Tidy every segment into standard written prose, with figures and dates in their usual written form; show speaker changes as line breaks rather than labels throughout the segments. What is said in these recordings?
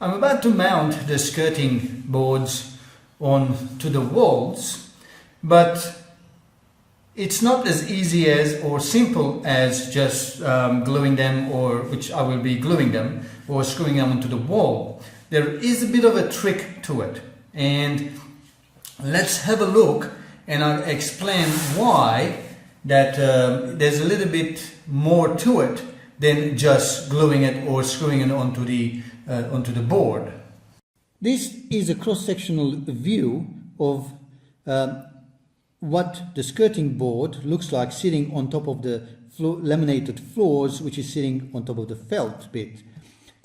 I'm about to mount the skirting boards onto the walls, but it's not as easy as or simple as just gluing them, or which I will be gluing them or screwing them onto the wall. There is a bit of a trick to it, and let's have a look and I'll explain why that there's a little bit more to it than just gluing it or screwing it onto the board. This is a cross-sectional view of what the skirting board looks like sitting on top of the laminated floors, which is sitting on top of the felt bit.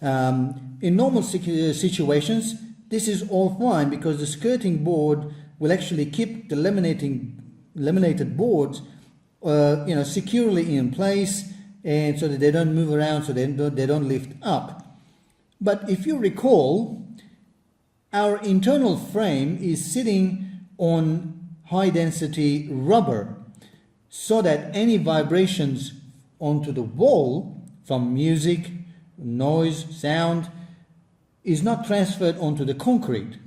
In normal situations, this is all fine because the skirting board will actually keep the laminated boards securely in place, and so that they don't move around, so they don't lift up. But if you recall, our internal frame is sitting on high density rubber, so that any vibrations onto the wall from music, noise, sound is not transferred onto the concrete.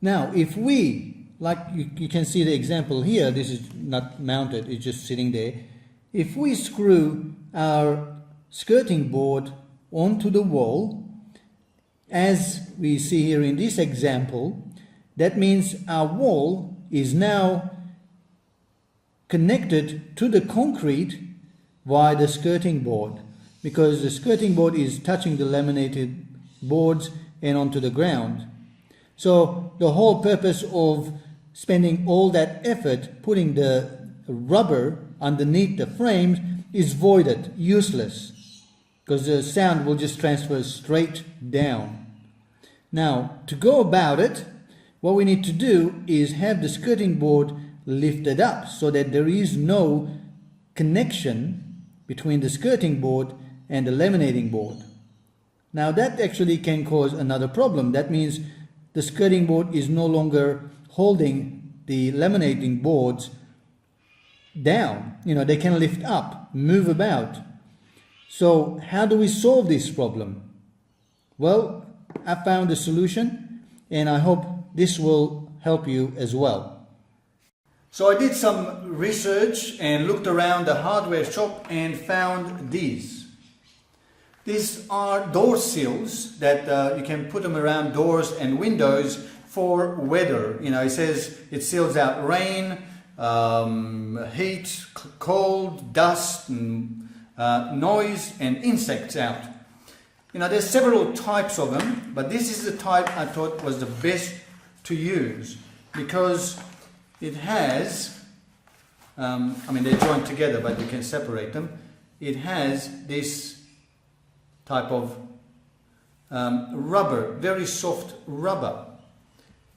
Now, if we, like you can see the example here, this is not mounted, it's just sitting there. If we screw our skirting board onto the wall, as we see here in this example, that means our wall is now connected to the concrete via the skirting board, because the skirting board is touching the laminated boards and onto the ground. So the whole purpose of spending all that effort putting the rubber underneath the frames is voided, useless, because the sound will just transfer straight down. Now, to go about it, what we need to do is have the skirting board lifted up so that there is no connection between the skirting board and the laminating board. Now that actually can cause another problem. That means the skirting board is no longer holding the laminating boards down. They can lift up, move about. So how do we solve this problem? Well, I found a solution, and I hope this will help you as well. So I did some research and looked around the hardware shop and found these. These are door sills that you can put them around doors and windows for weather. It says it seals out rain, heat, cold, dust, and noise and insects out. There's several types of them, but this is the type I thought was the best to use because it has, they're joined together, but you can separate them. It has this type of rubber, very soft rubber.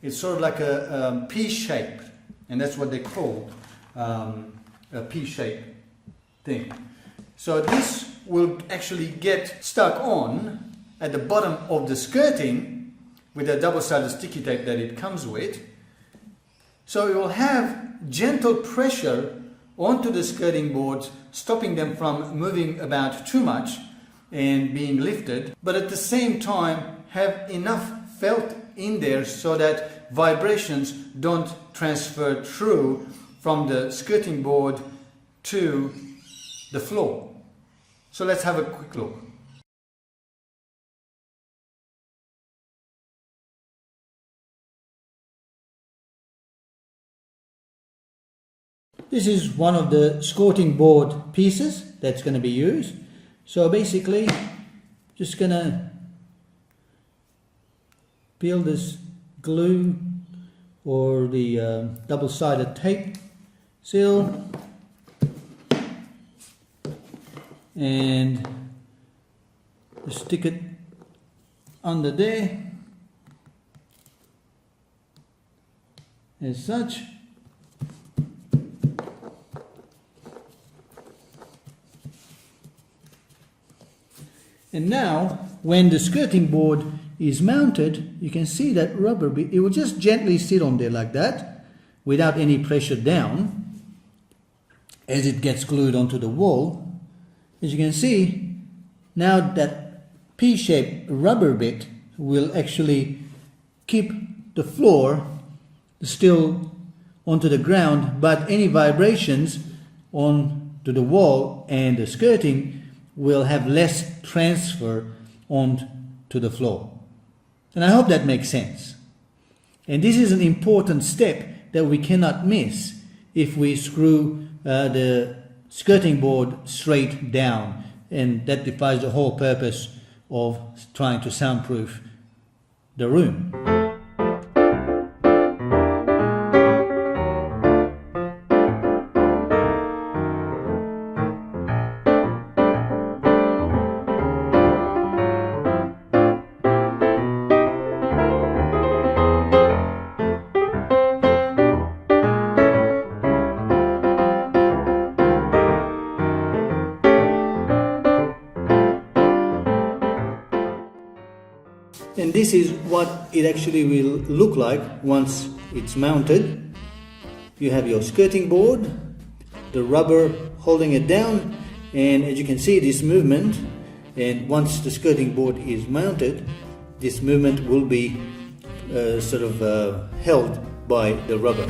It's sort of like a pea shape, and that's what they call a pea shape thing. So this will actually get stuck on at the bottom of the skirting with a double-sided sticky tape that it comes with. So it will have gentle pressure onto the skirting boards, stopping them from moving about too much and being lifted, but at the same time have enough felt in there so that vibrations don't transfer through from the skirting board to the floor. So let's have a quick look. This is one of the skirting board pieces that's going to be used. So basically, just going to peel this glue or the double-sided tape seal and stick it under there as such. And now, when the skirting board is mounted, you can see that rubber bit, it will just gently sit on there like that, without any pressure down, as it gets glued onto the wall. As you can see, now that pea-shaped rubber bit will actually keep the floor still onto the ground, but any vibrations onto the wall and the skirting will have less transfer onto the floor. And I hope that makes sense. And this is an important step that we cannot miss if we screw the skirting board straight down, and that defies the whole purpose of trying to soundproof the room. And this is what it actually will look like once it's mounted. You have your skirting board, the rubber holding it down, and as you can see, this movement, and once the skirting board is mounted, this movement will be held by the rubber.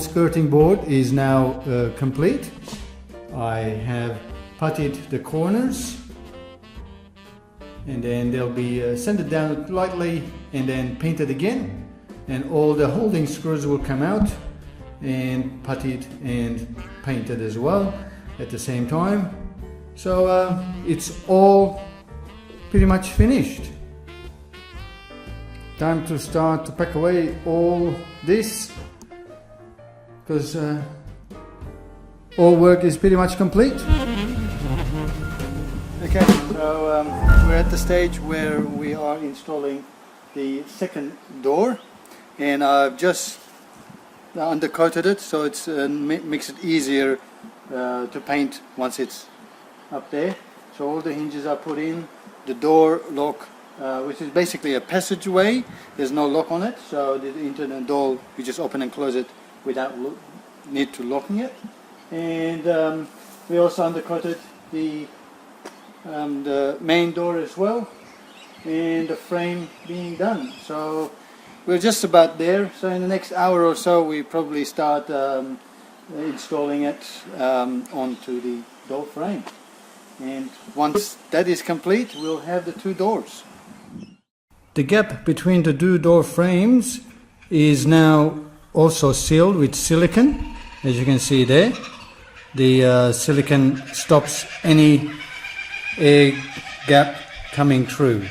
Skirting board is now complete. I have puttied the corners, and then they'll be sanded down lightly and then painted again, and all the holding screws will come out and puttied and painted as well at the same time. So it's all pretty much finished. Time to start to pack away all this, because all work is pretty much complete. Okay, so we're at the stage where we are installing the second door, and I've just undercoated it, so it's makes it easier to paint once it's up there. So all the hinges are put in, the door lock, which is basically a passageway. There's no lock on it, so the internal door, you just open and close it without need to locking it. And we also undercoated the main door as well, and the frame being done. So we're just about there. So in the next hour or so we probably start installing it onto the door frame. And once that is complete, we'll have the two doors. The gap between the two door frames is now also sealed with silicone, as you can see there. The silicone stops any air gap coming through,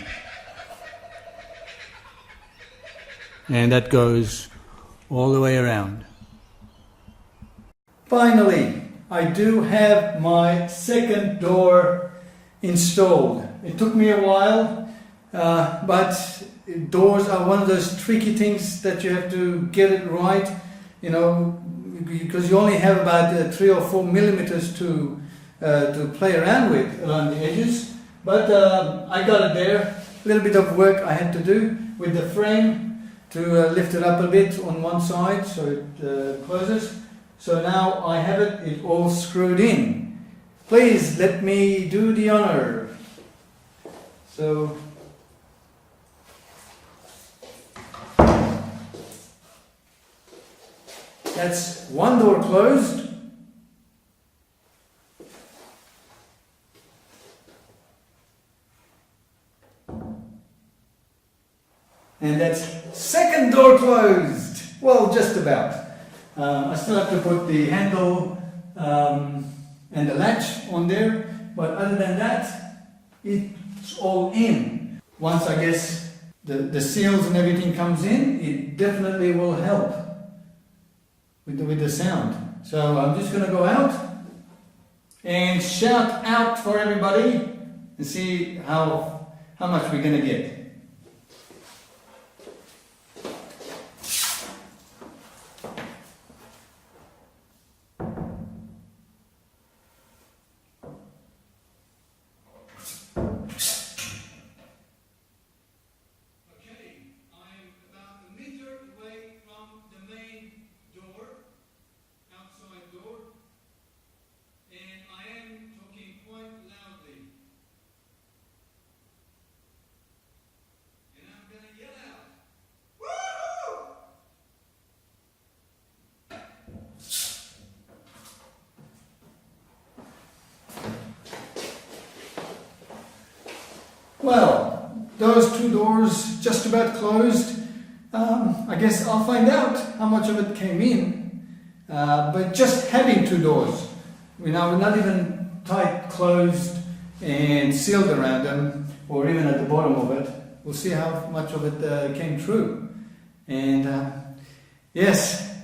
and that goes all the way around. Finally, I do have my second door installed. It took me a while, but doors are one of those tricky things that you have to get it right, you know, because you only have about 3 or 4 millimeters to play around with around the edges. But I got it there. It little bit of work I had to do with the frame to lift it up a bit on one side so it closes. So now I have it all screwed in. Please let me do the honor. So that's one door closed. And that's second door closed. Well, just about. I still have to put the handle and the latch on there, but other than that, it's all in. Once I guess the seals and everything comes in, it definitely will help with the sound. So I'm just going to go out and shout out for everybody and see how much we're going to get. Well, those two doors just about closed. I guess I'll find out how much of it came in. But just having two doors, we're not even tight closed and sealed around them, or even at the bottom of it. We'll see how much of it came true. And yes,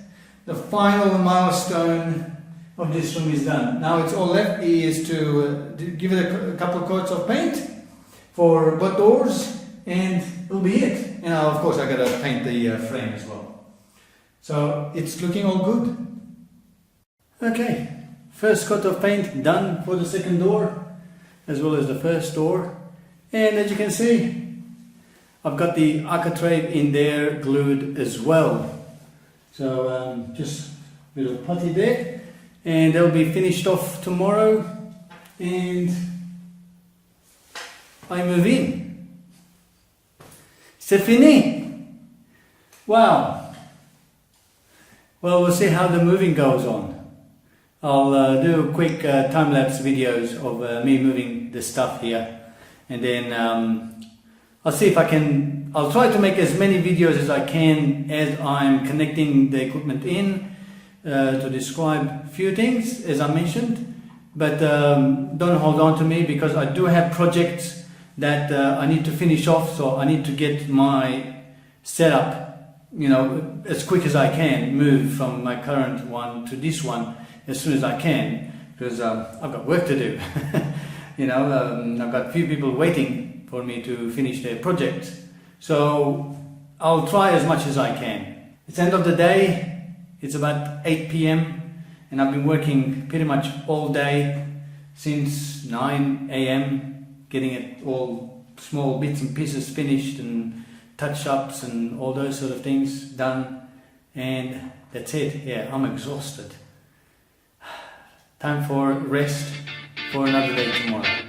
the final milestone of this room is done. Now it's all left is to give it a couple of coats of paint for both doors, and it'll be it. And now, of course, I gotta paint the frame as well. So it's looking all good. Okay, first coat of paint done for the second door, as well as the first door. And as you can see, I've got the architrave in there glued as well. So just a little putty there, and they'll be finished off tomorrow. And I move in. C'est fini! Wow! Well, we'll see how the moving goes on. I'll do quick time-lapse videos of me moving the stuff here, and then I'll see if I can. I'll try to make as many videos as I can as I'm connecting the equipment in to describe a few things, as I mentioned. But don't hold on to me, because I do have projects that I need to finish off, so I need to get my setup, as quick as I can, move from my current one to this one as soon as I can, because I've got work to do. I've got a few people waiting for me to finish their project, so I'll try as much as I can. It's the end of the day. It's about 8 p.m. and I've been working pretty much all day since 9 a.m. getting it all small bits and pieces finished and touch-ups and all those sort of things done, and that's it. Yeah, I'm exhausted. Time for rest for another day tomorrow.